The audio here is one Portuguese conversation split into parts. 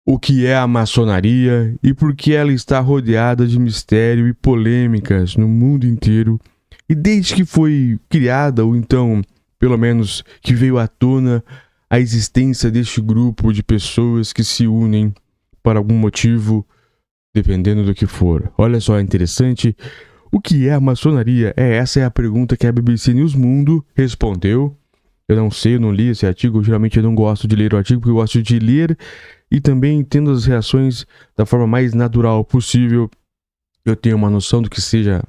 O que é a maçonaria e por que ela está rodeada de mistério e polêmicas no mundo inteiro, e desde que foi criada, ou então, pelo menos, que veio à tona a existência deste grupo de pessoas que se unem por algum motivo, dependendo do que for. Olha só, é interessante. O que é a maçonaria? Essa é a pergunta que a BBC News Mundo respondeu. Eu não sei, eu não li esse artigo, geralmente eu não gosto de ler o artigo, porque eu gosto de ler e também tendo as reações da forma mais natural possível. Eu tenho uma noção do que seja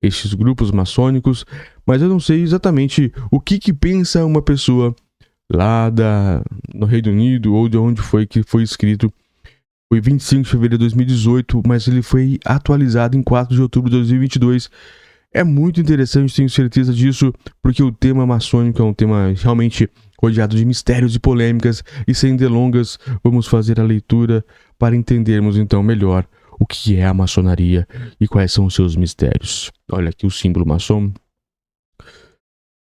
estes grupos maçônicos, mas eu não sei exatamente o que pensa uma pessoa lá no Reino Unido ou de onde foi que foi escrito. Foi 25 de fevereiro de 2018, mas ele foi atualizado em 4 de outubro de 2022. É muito interessante, tenho certeza disso, porque o tema maçônico é um tema realmente rodeado de mistérios e polêmicas, e sem delongas, vamos fazer a leitura para entendermos então melhor o que é a maçonaria e quais são os seus mistérios. Olha aqui o símbolo maçom.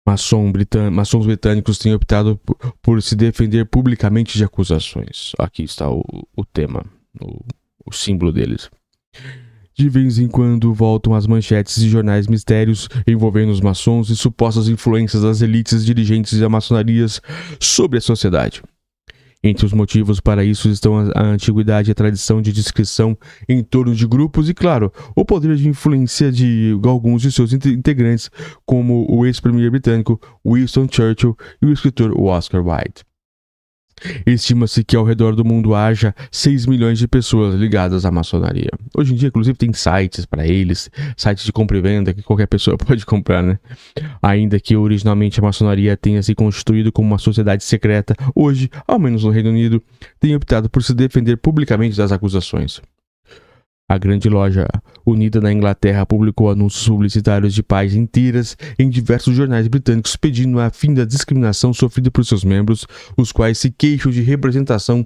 Maçons britânicos têm optado por se defender publicamente de acusações. Aqui está o tema, o símbolo deles. De vez em quando voltam as manchetes de jornais mistérios envolvendo os maçons e supostas influências das elites dirigentes da maçonarias sobre a sociedade. Entre os motivos para isso estão a antiguidade e a tradição de descrição em torno de grupos e, claro, o poder de influência de alguns de seus integrantes, como o ex-premier britânico Winston Churchill e o escritor Oscar Wilde. Estima-se que ao redor do mundo haja 6 milhões de pessoas ligadas à maçonaria. Hoje em dia, inclusive, tem sites para eles, sites de compra e venda que qualquer pessoa pode comprar, né? Ainda que originalmente a maçonaria tenha se constituído como uma sociedade secreta, hoje, ao menos no Reino Unido, tem optado por se defender publicamente das acusações. A grande loja unida na Inglaterra publicou anúncios publicitários de páginas inteiras em diversos jornais britânicos pedindo a fim da discriminação sofrida por seus membros, os quais se queixam de representação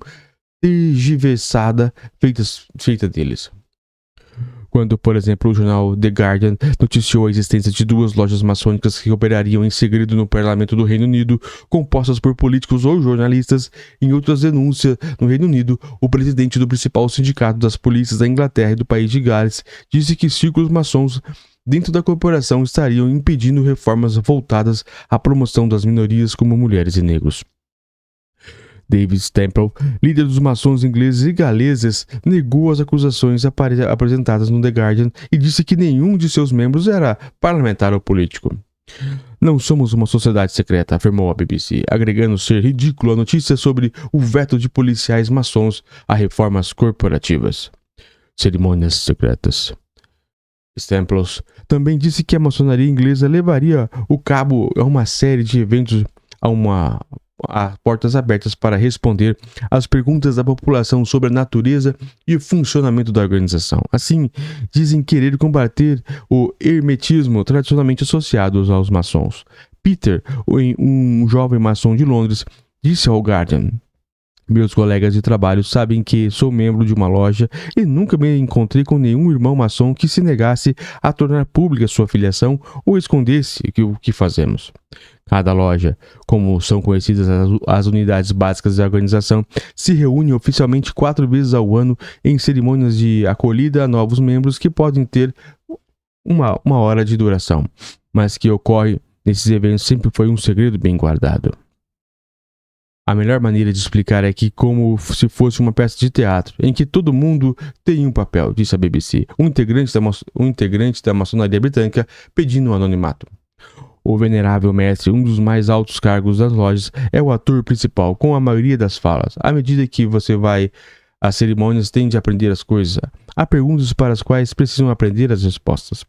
tergiversada feita deles. Quando, por exemplo, o jornal The Guardian noticiou a existência de 2 lojas maçônicas que operariam em segredo no Parlamento do Reino Unido, compostas por políticos ou jornalistas, em outras denúncias no Reino Unido, o presidente do principal sindicato das polícias da Inglaterra e do país de Gales disse que círculos maçons dentro da corporação estariam impedindo reformas voltadas à promoção das minorias como mulheres e negros. David Stemple, líder dos maçons ingleses e galeses, negou as acusações apresentadas no The Guardian e disse que nenhum de seus membros era parlamentar ou político. Não somos uma sociedade secreta, afirmou a BBC, agregando ser ridículo a notícia sobre o veto de policiais maçons a reformas corporativas. Cerimônias secretas. Stemples também disse que a maçonaria inglesa levaria o cabo a uma série de eventos a portas abertas para responder às perguntas da população sobre a natureza e o funcionamento da organização. Assim, dizem querer combater o hermetismo tradicionalmente associado aos maçons. Peter, um jovem maçom de Londres, disse ao Guardian: meus colegas de trabalho sabem que sou membro de uma loja e nunca me encontrei com nenhum irmão maçom que se negasse a tornar pública sua filiação ou escondesse o que fazemos. Cada loja, como são conhecidas as unidades básicas da organização, se reúne oficialmente 4 vezes ao ano em cerimônias de acolhida a novos membros que podem ter uma hora de duração, mas que ocorre nesses eventos sempre foi um segredo bem guardado. A melhor maneira de explicar é que como se fosse uma peça de teatro, em que todo mundo tem um papel, disse a BBC, um integrante da maçonaria britânica pedindo um anonimato. O venerável mestre, um dos mais altos cargos das lojas, é o ator principal, com a maioria das falas. À medida que você vai às cerimônias, tende a aprender as coisas. Há perguntas para as quais precisam aprender as respostas.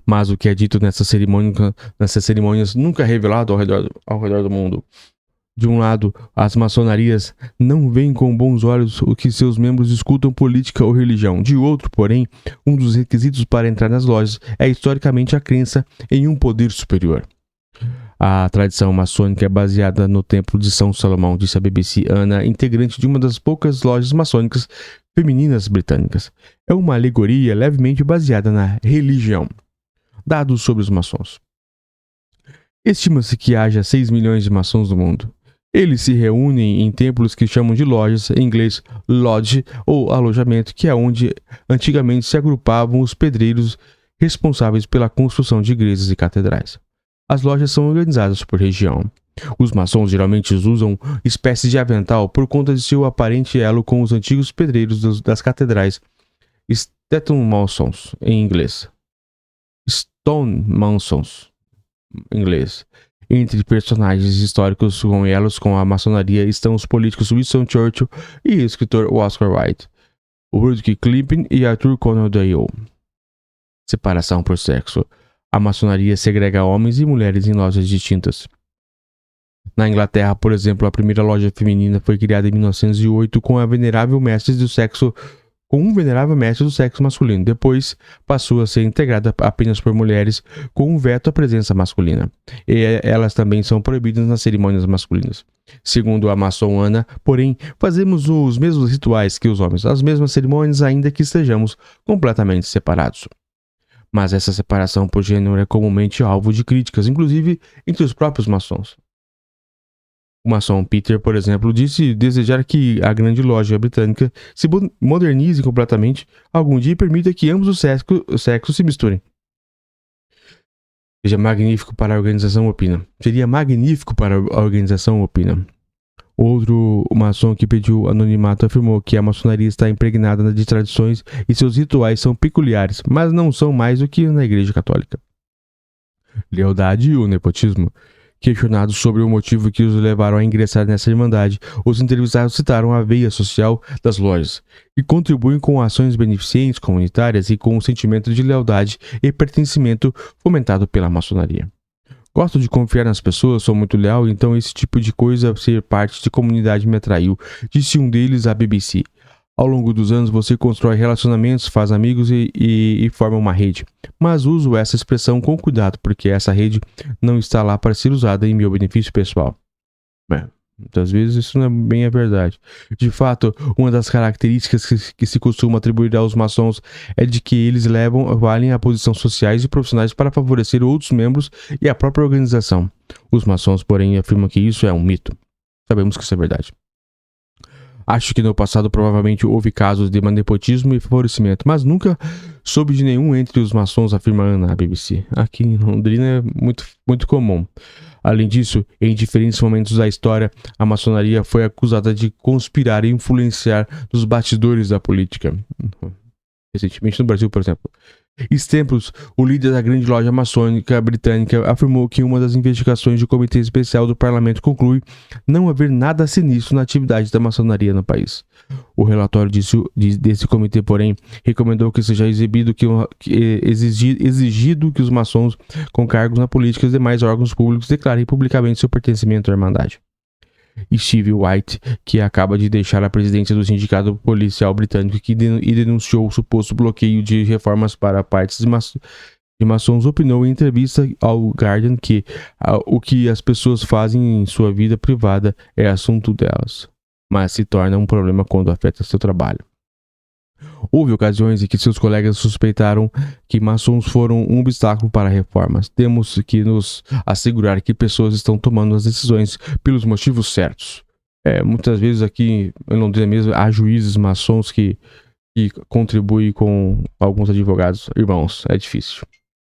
Mas o que é dito nessas cerimônias nunca é revelado ao redor do mundo. De um lado, as maçonarias não veem com bons olhos o que seus membros discutam política ou religião. De outro, porém, um dos requisitos para entrar nas lojas é historicamente a crença em um poder superior. A tradição maçônica é baseada no Templo de São Salomão, disse a BBC Ana, integrante de uma das poucas lojas maçônicas femininas britânicas. É uma alegoria levemente baseada na religião. Dados sobre os maçons. Estima-se que haja 6 milhões de maçons no mundo. Eles se reúnem em templos que chamam de lojas, em inglês lodge ou alojamento, que é onde antigamente se agrupavam os pedreiros responsáveis pela construção de igrejas e catedrais. As lojas são organizadas por região. Os maçons geralmente usam espécies de avental por conta de seu aparente elo com os antigos pedreiros das catedrais stonemasons, em inglês. Stonemasons, em inglês. Entre personagens históricos com elos com a maçonaria estão os políticos Winston Churchill e o escritor Oscar Wilde, Rudyard Kipling e Arthur Conan Doyle. Separação por sexo. A maçonaria segrega homens e mulheres em lojas distintas. Na Inglaterra, por exemplo, a primeira loja feminina foi criada em 1908 com um venerável mestre do sexo masculino. Depois passou a ser integrada apenas por mulheres, com um veto à presença masculina. E elas também são proibidas nas cerimônias masculinas. Segundo a maçom Ana, porém, fazemos os mesmos rituais que os homens, as mesmas cerimônias, ainda que estejamos completamente separados. Mas essa separação por gênero é comumente alvo de críticas, inclusive entre os próprios maçons. O maçom Peter, por exemplo, disse desejar que a grande loja britânica se modernize completamente algum dia e permita que ambos os sexos se misturem. Seria magnífico para a organização, opina. Outro maçom que pediu anonimato afirmou que a maçonaria está impregnada de tradições e seus rituais são peculiares, mas não são mais do que na Igreja Católica. Lealdade e o nepotismo. Questionados sobre o motivo que os levaram a ingressar nessa irmandade, os entrevistados citaram a veia social das lojas, que contribuem com ações beneficentes comunitárias e com o sentimento de lealdade e pertencimento fomentado pela maçonaria. Gosto de confiar nas pessoas, sou muito leal, então esse tipo de coisa, ser parte de comunidade, me atraiu, disse um deles à BBC. Ao longo dos anos você constrói relacionamentos, faz amigos e forma uma rede. Mas uso essa expressão com cuidado, porque essa rede não está lá para ser usada em meu benefício pessoal. Muitas vezes isso não é bem a verdade. De fato, uma das características que se costuma atribuir aos maçons é de que eles valem a posições sociais e profissionais para favorecer outros membros e a própria organização. Os maçons, porém, afirmam que isso é um mito. Sabemos que isso é verdade. Acho que no passado provavelmente houve casos de nepotismo e favorecimento, mas nunca soube de nenhum entre os maçons, afirma Ana à BBC. Aqui em Londrina é muito comum. Além disso, em diferentes momentos da história, a maçonaria foi acusada de conspirar e influenciar nos bastidores da política. Recentemente no Brasil, por exemplo. Tempos, o líder da grande loja maçônica britânica afirmou que uma das investigações do Comitê Especial do Parlamento conclui não haver nada sinistro na atividade da maçonaria no país. O relatório desse comitê, porém, recomendou que seja exigido que os maçons com cargos na política e os demais órgãos públicos declarem publicamente seu pertencimento à Irmandade. Steve White, que acaba de deixar a presidência do Sindicato Policial Britânico e denunciou o suposto bloqueio de reformas para partes de maçons, opinou em entrevista ao Guardian que o que as pessoas fazem em sua vida privada é assunto delas, mas se torna um problema quando afeta seu trabalho. Houve ocasiões em que seus colegas suspeitaram que maçons foram um obstáculo para reformas. Temos que nos assegurar que pessoas estão tomando as decisões pelos motivos certos. Muitas vezes aqui em Londrina mesmo há juízes maçons que contribuem com alguns advogados. Irmãos, é difícil.